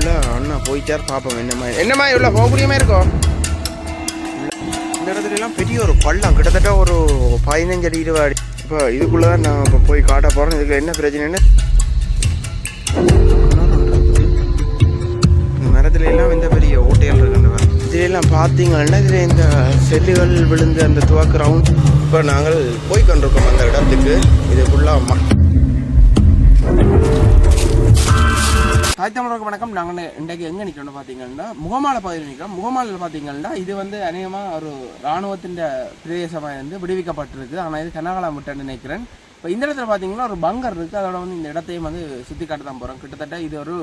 இதுக்குள்ளே அண்ணா போயிட்டார் பார்ப்போம். என்னம்மா இவ்வளோ போகக்கூடியமாக இருக்கும். இந்த இடத்துலலாம் பெரிய ஒரு பள்ளம், கிட்டத்தட்ட ஒரு 15 அடி 20 அடி. இப்போ இதுக்குள்ளே தான் நான் இப்போ போய் காட்ட போகிறேன். இதுக்கு என்ன பிரச்சனைன்னு மரத்துல எல்லாம் இந்த பெரிய ஓட்டைகள் இருக்குன்னு இதுலாம் பார்த்தீங்கன்னா இதில் இந்த செல்லுகள் விழுந்து அந்த துவக்கு ரவுண்ட். இப்போ நாங்கள் போய் கொண்டிருக்கோம் அந்த இடத்துக்கு. இதுக்குள்ள தாய் தமிழருக்கு வணக்கம். நாங்கள் இன்றைக்கு எங்கே நிற்கிறோம்னு பார்த்தீங்கன்னா முகமாலை பகுதியில் நிற்கிறோம். முகமாலையில் பார்த்தீங்கன்னா இது அநேகமாக ஒரு இராணுவத்தின் பிரதேசமாக விடுவிக்கப்பட்டிருக்கு. ஆனால் இது கனகாலம் விட்டுன்னு நினைக்கிறேன். இப்போ இந்த இடத்துல பார்த்தீங்கன்னா ஒரு பங்கர் இருக்குது. அதோட இந்த இடத்தையும் சுற்றி காட்ட தான் போகிறோம். கிட்டத்தட்ட இது ஒரு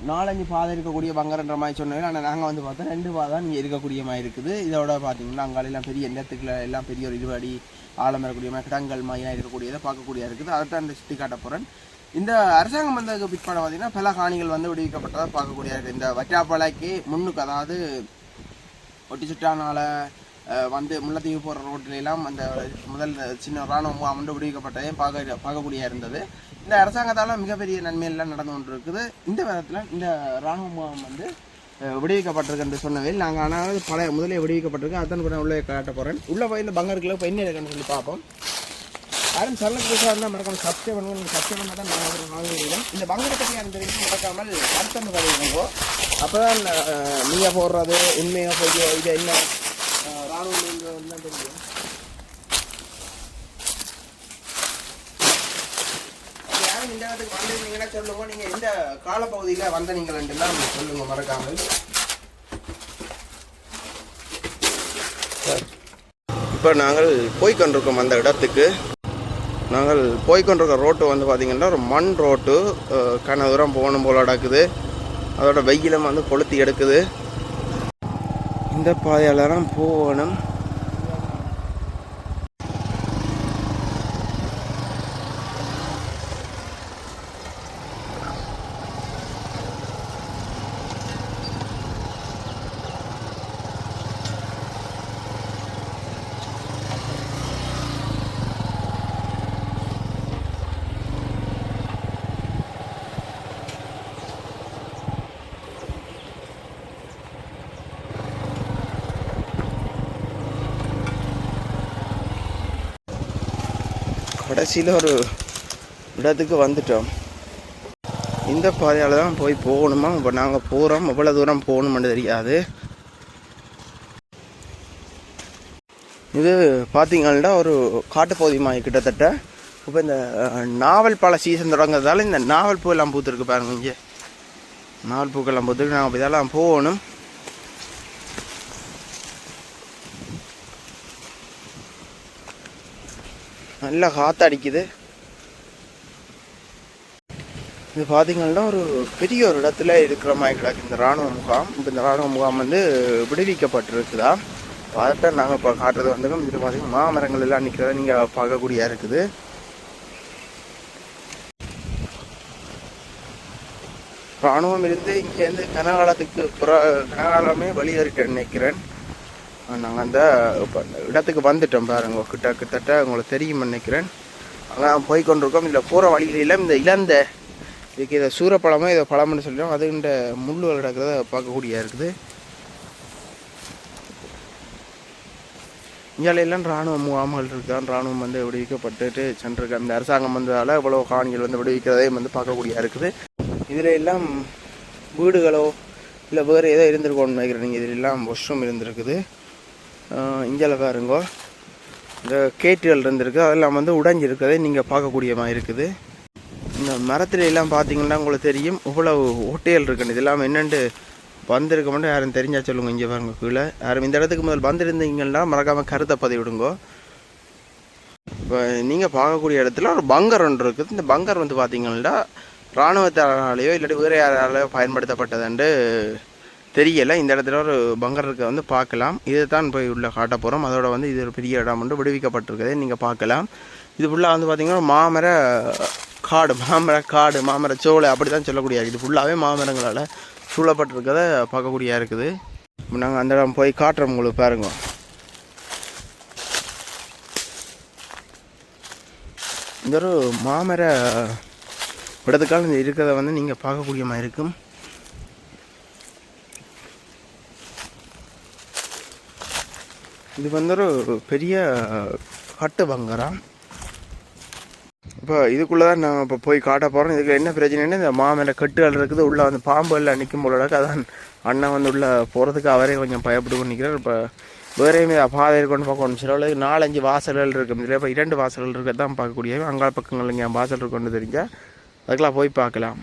4-5 பாதை இருக்கக்கூடிய பங்கர்ன்ற மாதிரி சொன்னது. ஆனால் நாங்கள் பார்த்தா 2 பாதை தான் இங்கே இருக்கக்கூடிய மாதிரி இருக்குது. இதோட பார்த்தீங்கன்னா அங்காலெல்லாம் பெரிய இடத்துக்குள்ள எல்லாம் பெரிய ஒரு 20 அடி ஆழம் வரக்கூடிய மாதிரி கிடங்கள் மாதிரிலாம் இருக்கக்கூடியதை பார்க்கக்கூடியதாக இருக்குது. அதை தான் இந்த சுற்றி காட்ட போகிறேன். இந்த அரசாங்கம் வந்ததுக்கு பிற்பாடு பார்த்தீங்கன்னா பல காணிகள் விடுவிக்கப்பட்டதாக பார்க்கக்கூடியதாக இருக்குது. இந்த வட்டாப்பாளைக்கு முன்னுக்கு, அதாவது ஒட்டி சுட்டானால முல்லைத்தீவு போகிற ரோட்டிலெல்லாம் அந்த முதல் சின்ன இராணுவ முகாம் விடுவிக்கப்பட்டதையும் பார்க்கக்கூடியதாக இருந்தது. இந்த அரசாங்கத்தால் மிகப்பெரிய நன்மையெல்லாம் நடந்து கொண்டு இருக்குது. இந்த விதத்தில் இந்த இராணுவ முகாம் விடுவிக்கப்பட்டிருக்கு என்று சொன்னதில் நாங்கள் ஆனால் பழைய முதலே விடுவிக்கப்பட்டிருக்கு. அதான் கூட உள்ளே காட்ட போகிறேன். உள்ளே போய் இந்த பங்கருக்குள்ள இப்போ என்ன இருக்குன்னு சொல்லி பார்ப்போம். யாரும் சரலுக்கு புதுசாக இருந்தால் மறக்காமல் சப்ஸ்கிரைப் பண்ணுவோம். சப்ஸ்கிரைப் பண்ணால் தான் நாங்கள் ஒரு 4 வீடியோ இந்த பங்கரை பற்றி அந்த தெரியும் மறக்காமல் கருத்தன்னு பதிவுங்கோ. அப்போ தான் நீங்கள் போடுறது உண்மையாக போய் இது என்ன ராணுவம் தான் தெரியும். யாரும் இந்த இடத்துக்கு வந்திருந்தீங்கன்னா சொல்லுங்க. நீங்கள் எந்த காலப்பகுதியில் வந்தீங்களெல்லாம் சொல்லுங்கள் மறக்காமல். இப்போ நாங்கள் போய்கொண்டிருக்கோம் அந்த இடத்துக்கு. நாங்கள் போய்கொண்டிருக்க ரோட்டு பார்த்திங்கன்னா ஒரு மண் ரோட்டு. கன தூரம் போகணும் போல் நடக்குது. அதோட வெயிலும் கொளுத்தி எடுக்குது. இந்த பாதையால் தான் போகணும். கடைசியில் ஒரு இடத்துக்கு வந்துட்டோம். இந்த பாதையால் தான் போகணுமா. இப்போ நாங்கள் போகிறோம். எவ்வளோ தூரம் போகணுமென்று தெரியாது. இது பார்த்திங்கன்னா ஒரு காட்டுப்பகுதி மாதிரி கிட்டத்தட்ட. இப்போ இந்த நாவல் பழ சீசன் தொடங்குறதால இந்த நாவல் பூ எல்லாம் பூத்துருக்கு பாருங்க. இங்கே நாவல் பூக்கெல்லாம் பூத்துருக்கு. நாங்கள் இதெல்லாம் போகணும். நல்லா காற்றடிக்குது. இது பார்த்திங்கன்னா ஒரு பெரிய ஒரு இடத்துல இருக்கிற மாதிரி கிடக்கு இந்த இராணுவ முகாம். இப்போ இந்த இராணுவ முகாம் விடுவிக்கப்பட்டிருக்குதா. அதைத்தான் நாங்கள் இப்போ காட்டுறது இது பார்த்திங்கன்னா மாமரங்கள் எல்லாம் நிற்கிறத நீங்கள் பார்க்கக்கூடியா இருக்குது. இராணுவம் இருந்து இங்கேருந்து கனகாலத்துக்கு கனகாலமே வெளியேறிட்டேன்னு நினைக்கிறேன். நாங்கள் அந்த இடத்துக்கு வந்துட்டோம் பாருங்க. கிட்டத்தட்ட உங்களுக்கு தெரியும் நினைக்கிறேன். அங்கே போய்கொண்டிருக்கோம். இதில் போகிற வழிகளெல்லாம் இந்த இழந்த இதுக்கு இதை சூறப்பழமோ இதை பழம்னு சொல்லிட்டோம். அது இந்த முள்ளுகள் கிடக்கிறத பார்க்கக்கூடியா இருக்குது. இங்காலையெல்லாம் இராணுவ முகாம்கள் இருக்குதான். இராணுவம் விடுவிக்கப்பட்டுட்டு சென்றிருக்கு. அந்த அரசாங்கம் வந்ததால் இவ்வளோ காணிகள் விடுவிக்கிறதையும் பார்க்கக்கூடியா இருக்குது. இதில் எல்லாம் வீடுகளோ இல்லை வேறு ஏதோ இருந்திருக்கோன்னு நினைக்கிறேன். நீங்கள் இதிலெல்லாம் வாஷ்ரூம் இருந்திருக்குது. இங்கே பாருங்கோ இந்த கேட்டுகள் இருந்திருக்கு. அதெல்லாம் உடைஞ்சிருக்கிறதே நீங்கள் பார்க்கக்கூடிய மாதிரி இருக்குது. இந்த மரத்துல எல்லாம் பார்த்தீங்கன்னா உங்களுக்கு தெரியும் இவ்வளவு ஓட்டைகள் இருக்குன்னு. இதெல்லாம் என்னென்று வந்திருக்க மட்டும் யாரும் தெரிஞ்சா சொல்லுங்க. இங்கே பாருங்க கீழே யாரும் இந்த இடத்துக்கு முதல் வந்திருந்தீங்கன்னா மறக்காமல் கருத்தை பதிவிடுங்கோ. இப்போ நீங்கள் பார்க்கக்கூடிய இடத்துல ஒரு பங்கர் ஒன்று இருக்குது. இந்த பங்கர் பார்த்தீங்கன்னா இராணுவத்தாலேயோ இல்லாட்டி வேறு யாராலையோ பயன்படுத்தப்பட்டதுண்டு தெரியலை. இந்த இடத்துல ஒரு பங்கர் இருக்க பார்க்கலாம். இதை தான் போய் உள்ள காட்ட போகிறோம். அதோட இது ஒரு பெரிய இடம் விடுவிக்கப்பட்டிருக்கதே நீங்கள் பார்க்கலாம். இது ஃபுல்லாக பார்த்திங்கன்னா மாமர காடு மாமர சோலை அப்படி தான் சொல்லக்கூடிய. இது ஃபுல்லாகவே மாமரங்களால் சூழப்பட்டிருக்கதை பார்க்கக்கூடியா இருக்குது. இப்போ நாங்கள் அந்த இடம் போய் காட்டுறோம் உங்களுக்கு பாருங்க. இந்த ஒரு மாமர விடத்துக்கால இந்த இருக்கிறத வந்து நீங்கள் பார்க்கக்கூடிய மாதிரி இருக்கும். இது வந்து ஒரு பெரிய கட்டு பங்கரம். இப்போ இதுக்குள்ளே தான் நான் இப்போ போய் காட்ட போகிறோம். இதுக்கு என்ன பிரச்சனைன்னு இந்த மாமேல கட்டுகள் இருக்குது, உள்ளே வந்து பாம்பு எல்லாம் நிற்கும் போலடாக்கு. அதான் அண்ணன் வந்து உள்ளே போகிறதுக்கு அவரே கொஞ்சம் பயப்பட்டு நிற்கிறார். இப்போ வேறையுமே பாதை இருக்குன்னு பார்க்கணும். சில 4-5 வாசல்கள் இருக்கும். இதில் இப்போ 2 வாசல்கள் இருக்கிறது தான் பார்க்கக்கூடிய. அங்காள பக்கங்கள் இங்கே வாசல் இருக்குன்னு தெரிஞ்சால் அதுக்கெல்லாம் போய் பார்க்கலாம்.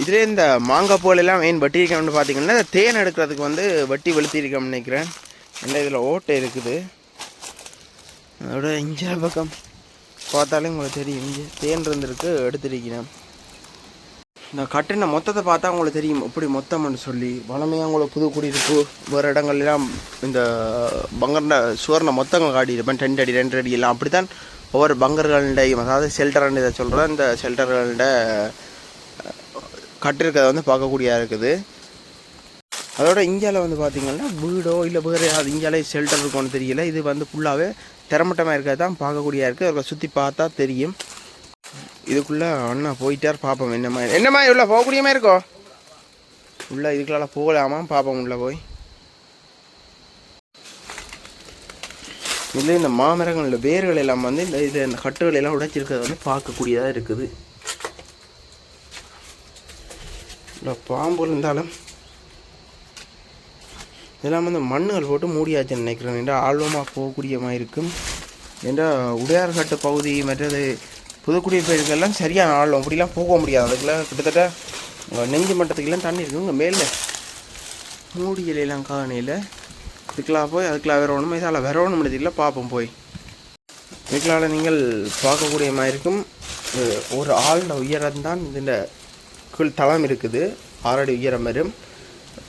இதிலே இந்த மாங்காய் பூவில் எல்லாம் மெயின் வட்டி இருக்கணும்னு பார்த்தீங்கன்னா தேன் எடுக்கிறதுக்கு வந்து வட்டி வெளுத்திருக்கோம்னு நினைக்கிறேன். என்ன இதில் ஓட்டை இருக்குது. அதோட இங்கே பக்கம் பார்த்தாலே உங்களுக்கு தெரியும், இங்கே தேன் இருந்திருக்கு எடுத்திருக்கிறேன். இந்த கட்டின மொத்தத்தை பார்த்தா உங்களுக்கு தெரியும் எப்படி மொத்தம்னு சொல்லி. வளமையாக உங்களுக்கு புது குடியிருப்பு வேறு இடங்கள்லாம் இந்த பங்கர்ன சுவர்ண மொத்தங்கள் காட்டியிருப்பேன். 2 அடி 2 அடி எல்லாம் அப்படி தான் ஒவ்வொரு பங்கர்களுடையும், அதாவது ஷெல்டர்ன்னு இதை சொல்கிறேன். இந்த ஷெல்டர்களோட கட்டிருக்கிறத வந்து பார்க்கக்கூடியதாக இருக்குது. அதோட இந்தியாவில் வந்து பார்த்திங்கன்னா வீடோ இல்லை வேறு அது இந்தியாவிலே ஷெல்டர் இருக்கும்னு தெரியல. இது வந்து ஃபுல்லாகவே திறமட்டமாக இருக்கிறது தான் பார்க்கக்கூடியதாக இருக்குது. அவரை சுற்றி பார்த்தா தெரியும். இதுக்குள்ளே அண்ணா போயிட்டார், பார்ப்போம் என்னம்மா இவ்வளோ போகக்கூடிய மாதிரி இருக்கோ. உள்ளே இதுக்குள்ள போகலாமா பார்ப்போம். உள்ளே போய் இல்லை இந்த மாமரங்களோட வேர்கள் எல்லாம் வந்து இந்த கட்டுகள் எல்லாம் உடைச்சிருக்கிறத வந்து பார்க்கக்கூடியதாக இருக்குது. இல்லை பாம்பு இருந்தாலும் இதெல்லாம் வந்து மண்ணுகள் போட்டு மூடியாச்சுன்னு நினைக்கிறேன். என்றால் ஆழ்வமாக போகக்கூடிய மாதிரி இருக்கும். என்றால் உடையார்கட்டு பகுதி மற்றது புதுக்குடியிருப்பெல்லாம் சரியான ஆழம், அப்படிலாம் போக முடியாது. அதுக்குள்ள கிட்டத்தட்ட நெஞ்சு மட்டத்துக்கெல்லாம் தண்ணி இருக்குது. இங்கே மேலே மூடியலாம் காணியில் இதுக்கெல்லாம் போய் அதுக்கெல்லாம் வேற ஒன்றுமே இதால் வேற ஒன்றும் முடியல. பார்ப்போம் போய். இதுக்களால் நீங்கள் பார்க்கக்கூடிய மாதிரி இருக்கும். ஒரு ஆளோட உயரம் தான் இந்த கீழ் தளம் இருக்குது. 6 அடி உயரம் வரும்.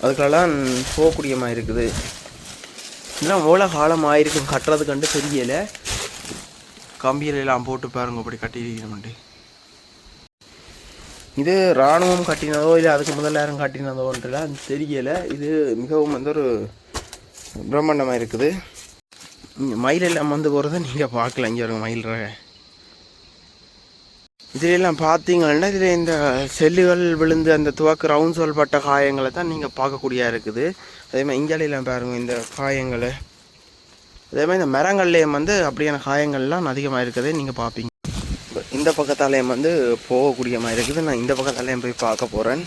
அதுக்கெல்லாம் போகக்கூடிய மாதிரி இருக்குது. இதெல்லாம் எவ்வளோ காலம் ஆயிருக்கும் கட்டுறது கண்டு தெரியலை. கம்பியிலெல்லாம் போட்டு பாருங்க அப்படி கட்டியிருக்கணும்ட்டு. இது இராணுவம் கட்டினதோ இல்லை அதுக்கு முதல்ல யாரும் கட்டினதோன்றலாம் தெரியலை. இது மிகவும் வந்து ஒரு பிரம்மாண்டமாக இருக்குது. மயிலெல்லாம் வந்து போகிறத நீங்கள் பார்க்கலாம். இங்கே வருங்க மயில் ரக. இதிலெல்லாம் பார்த்தீங்கன்னா இதில் இந்த செல்லுகள் விழுந்து அந்த துவக்கு ரவுண்ட்ஸோல் பட்ட காயங்களை தான் நீங்கள் பார்க்கக்கூடியதாக இருக்குது. அதே மாதிரி இங்காலையெல்லாம் பாருங்கள் இந்த காயங்களை. அதே மாதிரி இந்த மரங்கள்லேயும் வந்து அப்படியான காயங்கள்லாம் அதிகமாக இருக்குது நீங்கள் பார்ப்பீங்க. இந்த பக்கத்தாலேயும் வந்து போகக்கூடிய மாதிரி இருக்குது. நான் இந்த பக்கத்தாலேயும் போய் பார்க்க போகிறேன்.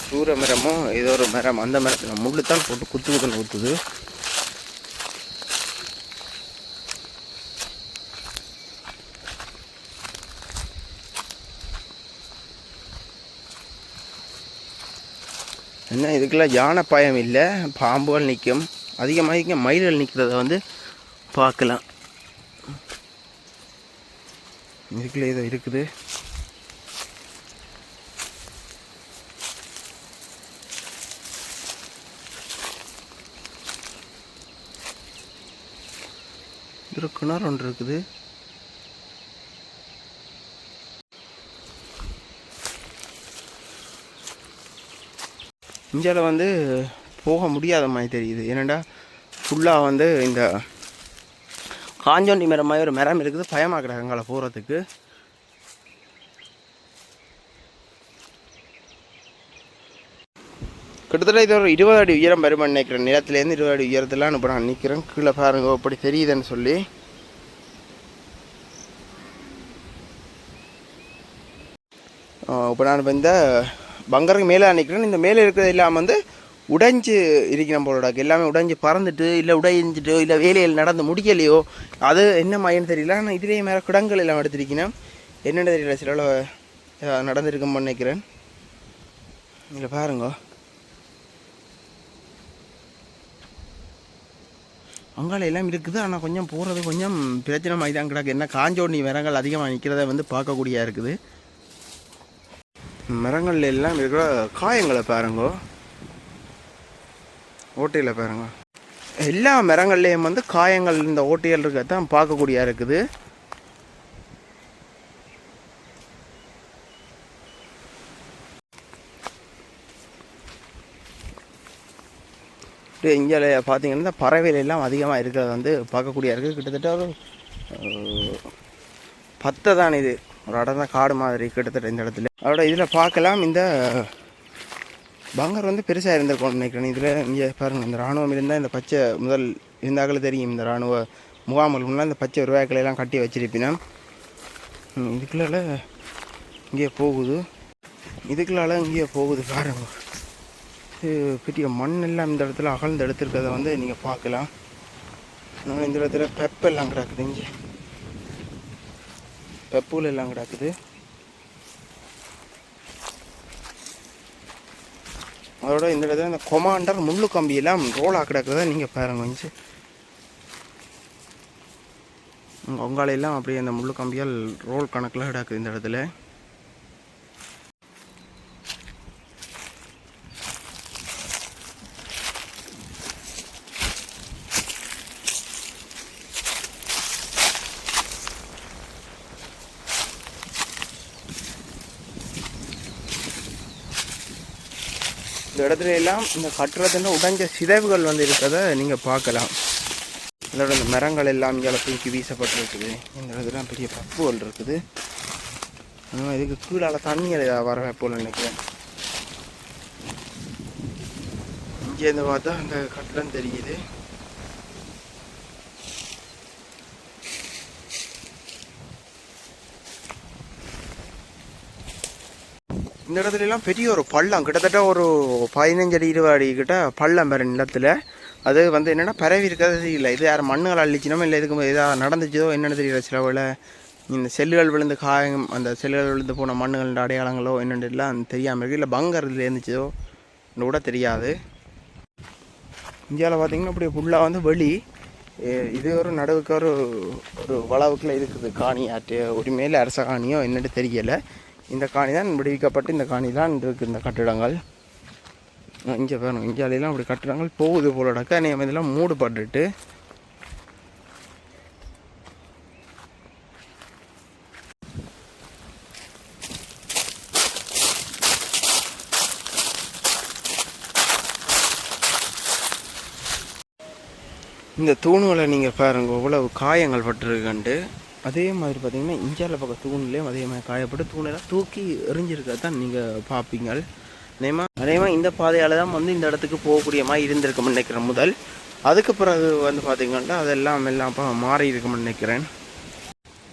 சூர மரமோ ஏதோ ஒரு மரம், அந்த மரத்தில் முள்ளு தான் போட்டு குத்துன்னு ஊற்றுது. என்ன இதுக்கெல்லாம் யானை பயம் இல்லை, பாம்புகள் நிற்கும். அதிகமாக இங்கே மயில்கள் நிற்கிறத வந்து பார்க்கலாம். இதுக்குள்ளே ஏதோ இருக்குது. ஒரு கிணறு ஒன்று இருக்குது. இந்தியாவில் வந்து போக முடியாத மாதிரி தெரியுது. ஏன்னாண்டா ஃபுல்லாக வந்து இந்த காஞ்சோண்டி மரம் மாதிரி ஒரு மரம் இருக்குது. பயமாக கிடக்குங்களை போகிறதுக்கு. கிட்டத்தட்ட இது ஒரு 20 அடி உயரம் வருமானு நினைக்கிறேன். நிலத்துலேருந்து 20 அடி உயரத்துலாம் இப்போ நான் நிற்கிறேன். கீழே பாருங்க அப்படி தெரியுதுன்னு சொல்லி. இப்போ நான் இப்போ இந்த பங்கருக்கு மேலே நிற்கிறேன். இந்த மேலே இருக்கிறது எல்லாம் வந்து உடைஞ்சு இருக்கிற போலடாக்கு. எல்லாமே உடைஞ்சு பறந்துட்டு இல்லை உடைஞ்சிட்டு இல்லை வேலையில் நடந்து முடிக்கலையோ அது என்ன மையன்னு தெரியல. ஆனால் இதுலேயே மேலே கிடங்கள் எல்லாம் எடுத்திருக்கேன். என்னென்ன தெரியல, சில நடந்திருக்குன்னு நினைக்கிறேன். இதில் பாருங்க அங்கால எல்லாம் இருக்குது. ஆனால் கொஞ்சம் போகிறது கொஞ்சம் பிரச்சனை மாதிரி தான் கிடக்கு. என்ன காஞ்சோண்ணி மரங்கள் அதிகமாக நிற்கிறத வந்து பார்க்கக்கூடியதாக இருக்குது. மரங்கள்ல எல்லாம் இருக்கிற காயங்களை பாருங்க, ஓட்டையில் பாருங்க. எல்லா மரங்கள்லேயும் வந்து காயங்கள் இந்த ஓட்டைகள் இருக்கத்தான் பார்க்கக்கூடியதாக இருக்குது. இங்கே பார்த்தீங்கன்னா இந்த பறவைகள் எல்லாம் அதிகமாக இருக்கிறது வந்து பார்க்கக்கூடிய இருக்குது. கிட்டத்தட்ட ஒரு 10 தான் இது, ஒரு அடர்ந்த காடு மாதிரி கிட்டத்தட்ட இந்த இடத்துல. அதோட இதில் பார்க்கலாம் இந்த பங்கர் வந்து பெருசாக இருந்திருக்கும்னு நினைக்கிறேன். இதில் இங்கே பாருங்கள், இந்த இராணுவம் இருந்தால் இந்த பச்சை முதல் இருந்தாக்கள் தெரியும், இந்த இராணுவ முகாம்களுக்கு முன்னால் இந்த பச்சை உருவாக்களையெல்லாம் கட்டி வச்சிருப்பினா இதுக்குள்ளால இங்கே போகுது, இதுக்குள்ளால இங்கே போகுது பாருங்க. பெரிய மண் எல்லாம் இந்த இடத்துல அகழ்ந்து எடுத்துருக்கிறத வந்து நீங்கள் பார்க்கலாம். இந்த இடத்துல பெப்பெல்லாம் கிடக்குது, இங்கே பெப்புகள் எல்லாம் கிடக்குது. அதோட இந்த இடத்துல இந்த கொமாண்டர் முள்ளு கம்பியெல்லாம் ரோலாக கிடக்குறத நீங்கள் பாருங்க. கொஞ்சம் உங்காலையெல்லாம் அப்படியே அந்த முள்ளு கம்பியால் ரோல் கணக்கில் கிடக்குது இந்த இடத்துல. இந்த இடத்துல எல்லாம் இந்த கட்டுறதுன்னு உடைஞ்ச சிதைவுகள் வந்து இருக்கிறத நீங்கள் பார்க்கலாம். இதோட இந்த மரங்கள் எல்லாம் இங்கே தூக்கி வீசப்பட்டுருக்குது. இந்த இடத்துல பெரிய பப்புகள் இருக்குது. இதுக்கு கீழால் தண்ணிகள் வர போல் நினைக்கிறேன். இங்கேருந்து பார்த்தா அந்த கட்டடம் தெரியுது. இந்த இடத்துல எல்லாம் பெரிய ஒரு பள்ளம், கிட்டத்தட்ட ஒரு 15 அடி 20 அடி கிட்ட பள்ளம் பெற நிலத்தில். அது வந்து என்னென்னா பரவி இருக்கிறது தெரியல. இது யாரும் மண்ணுகள் அள்ளிச்சினோமோ இல்லை இதுக்கு எதாவது நடந்துச்சதோ என்னென்னு தெரியல. சில வேளை இந்த செல்லுகள் விழுந்து காயம், அந்த செல்லுகள் விழுந்து போன மண்ணுகளோட அடையாளங்களோ என்னென்னலாம் தெரியாமல் இருக்குது. இல்லை பங்கர் இதில் இருந்துச்சதோ கூட தெரியாது. இந்தியாவில் பார்த்திங்கன்னா அப்படியே ஃபுல்லாக வந்து வெளி இது ஒரு நடுவுக்கு ஒரு வளவுக்குள்ளே இருக்குது காணி. ஆற்று உரிமையில் அரச காணியோ என்னென்னு தெரியலை. இந்த காணி தான் விடுவிக்கப்பட்டு இந்த காணி தான் இருக்குது. இந்த கட்டிடங்கள் இங்கே வேணும், இந்தியாவிலாம் அப்படி கட்டிடங்கள் போகுது போலடக்க நம்ம இதெல்லாம் மூடுபட்டுட்டு. இந்த தூணுகளை நீங்கள் பாருங்க இவ்வளவு காயங்கள் பட்டுருக்கண்டு. அதே மாதிரி பார்த்தீங்கன்னா இந்தியாவில் பக்கம் தூண்லேயும் அதே மாதிரி காயப்பட்டு தூணெல்லாம் தூக்கி எறிஞ்சிருக்கிறத தான் நீங்கள் பார்ப்பீங்க. அதே மாதிரி இந்த பாதையால் தான் வந்து இந்த இடத்துக்கு போகக்கூடிய மாதிரி இருந்திருக்கும்னு நினைக்கிறேன் முதல். அதுக்கு பிறகு வந்து பார்த்திங்கன்னா அதெல்லாம் எல்லாம் மாறி இருக்கும்னு நினைக்கிறேன்.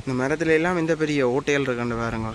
இந்த மரத்துல எல்லாம் இந்த பெரிய ஓட்டைகள் இருக்காண்டு பாருங்க.